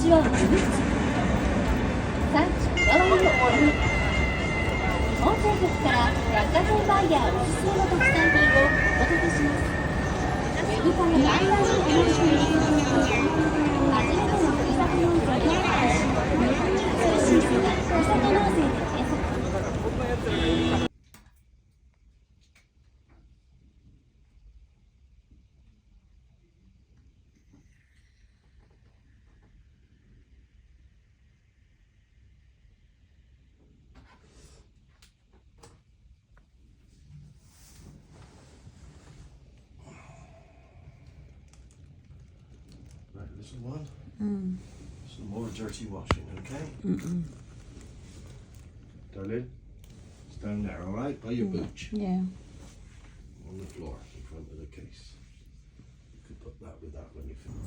ちはお産地こだわりの温泉局から百貨店バイヤーおすすめの特産品をお届けします。ウェブからオンラインお申し込みいただくと、初めてのふるさと納税で開始、通信数がふるさと納税で検索。Right, this one. Some more dirty washing, okay? Darling, stand there, all right? By your booch. Yeah. On the floor in front of the case. You could put that with that when you finish.